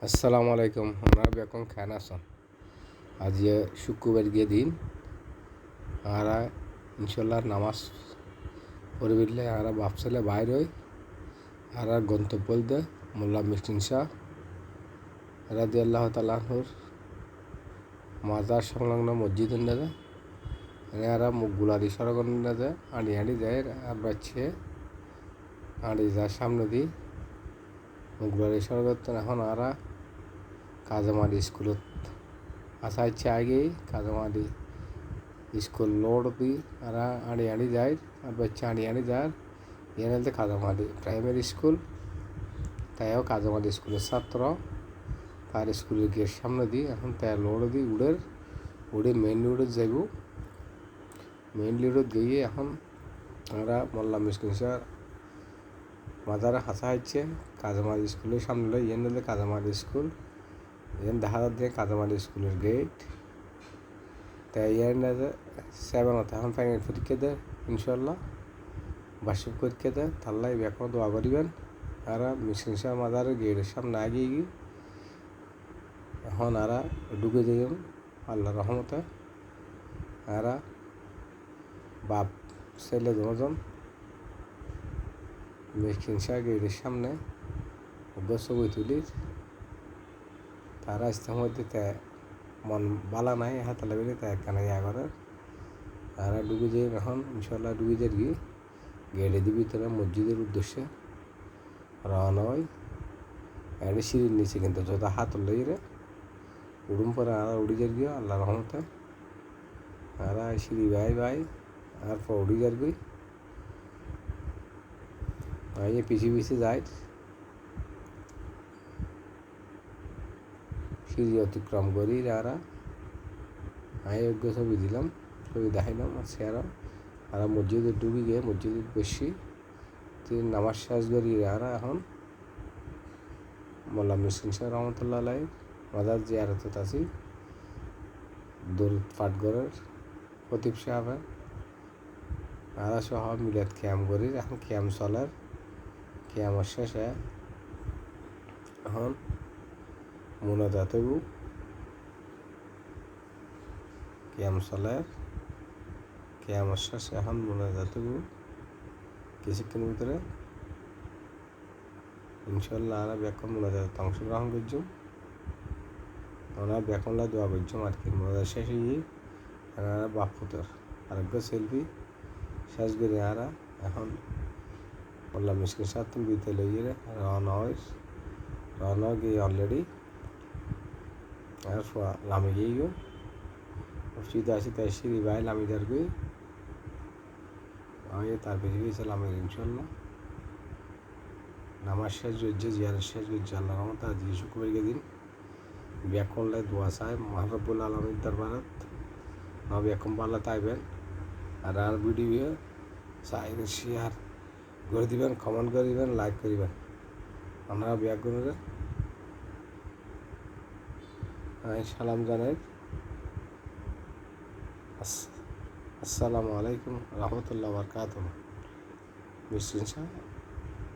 আসসালামু আলাইকুম। আমরা বেকন খান আসন আজ শুক্রবার গিয়ে দিন আর ইনশাল্লাহ নামাজ পড়ে বিরলে আর বাপসালে বাইর হই আর গন্তব্য দে মোল্লা মিষ্টিন শাহ রাদিয়াল্লাহু তাআলা আনহুর মাজার সংলগ্ন মসজিদ নেদে আর মুগুলারি সড়ক নেদে আড়ি আড়ি যায় আর বাচ্চে আড়ি যায় সামনে দি মুগুলারি সড়ক এখন আর কাজামারি স্কুলত আসা ইচ্ছে আগে কাজামারি স্কুল লোড দি আর আড়ি আড়ি যায় আর বাচ্চা আড়ি আড়ি যায় এনে কাজামারি প্রাইমারি স্কুল তাইও কাজামারি স্কুলের ছাত্র তার স্কুলের গেট সামনে দি এখন তাই লোড দি উড়ে মেইন রোডে যাইব মেইন রোডে গিয়ে এখন আমরা মোল্লা মিষ্টিন শাহ মাজারে হাসা হচ্ছে কাজামারি স্কুলের সামনে এনে কাজামারি স্কুল এন দেখা যাচ্ছে কাজামারি স্কুলের গেট তাই এনে 7 এখন ফাইনাল পরীক্ষা দেয় ইনশাল্লাহ বার্ষিক পরীক্ষা দেয় তাল্লাই বেকন দোয়া করিবেন আর মিষ্টিন শাহ মাজারের গেটের সামনে আগিয়ে গিয়ে এখন আর ঢুকে যাই আল্লাহর রহমতে আর বাপ ছেলে দুজন মিষ্টিন শাহ গেটের সামনে ছবি তুলি তারা ইস্তেমার মধ্যে মন বালা নাই হাতে লাগবে তাই একখানে ইয়া করে তারা ডুবে যাই এখন ইনশাল্লাহ ডুবে যাই গিয়ে গেটে দিবি তারা মসজিদের উদ্দেশ্যে রওনা হয় একটা সিঁড়ির নিচে কিন্তু যত হাত উল্লেই রে উড়ুম পরে আর উড়ি যাই গিয়ে আল্লাহ রহমতে আর সিঁড়ি ভাই আর পর উড়ি যাই গই পিছিয়ে যায় সিঁড়ি অতিক্রম করি আর যোগ্য ছবি দিলাম ছবি দেখাইলাম আর মসজিদে ডুবি গিয়ে মসজিদে বসি নামাজ শেষ করি আর এখন মোল্লা মিষ্টিন শাহ রহমতুল্লাহ আলাই মাজার জিয়ারত আছি দরুদ পাঠ করার খতিব সাহেব আর সহ মিলাদ ক্যাম করি এখন ক্যাম চলার ক্যামের শেষে এখন মোনাজাতেও ক্যাম চলার ক্যামের শেষে এখন মোনাজাতেও কিছুক্ষণ ভিতরে ইনশাল্লাহ আর বেকন মোনাজাতে অংশগ্রহণ করছুম ওনার বেকনলা দোয়া করছুম আর কি মোনাজাত শেষে গিয়ে আর বাপুতর আরেক সেলফি শেষ করে আর এখন মোল্লা মিষ্টিন শাহ তুমি বিতে লইয়ে রওনা গিয়ে অলরেডি আর লামে গিয়ে গো সিধা আসি তাই সিঁড়ি ভাই লামি যার গই তার পেছনে গিয়েছে লামের ইনশাল্লাহ নামাজ শেষ করছে জিয়ারের শেষ করছে আল্লাহ রহমত আর দিয়ে শুক্রবার দিন ব্যাকরণলায় দোয়া চায় মহারবুল আলমীর দরবারত ব্যাকম পাল্লা তাইবেন আর ভিডিও চাইলে শেয়ার করে দিবেন কমেন্ট করে দিবেন লাইক করিবেন আপনারা ব্যাকরণে সালাম জানাই আসসালামু আলাইকুম রহমতুল্লাহ বারকাতুহু মিষ্টিন শাহ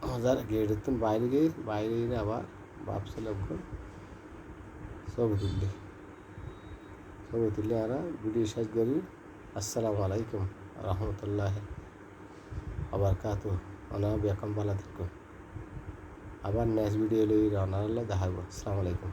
মাজার গেটের বাইরে গিয়ে আবার বাপ ছেলে ছবি তুললে আর ভিডিও শেষ করি আসসালামু আলাইকুম রহমতুল্লাহ বারকাতুহু ওনারা বেকন বালা থাকুন আবার নেক্সট ভিডিও লই রান্না দেখাবো আসসালামু আলাইকুম।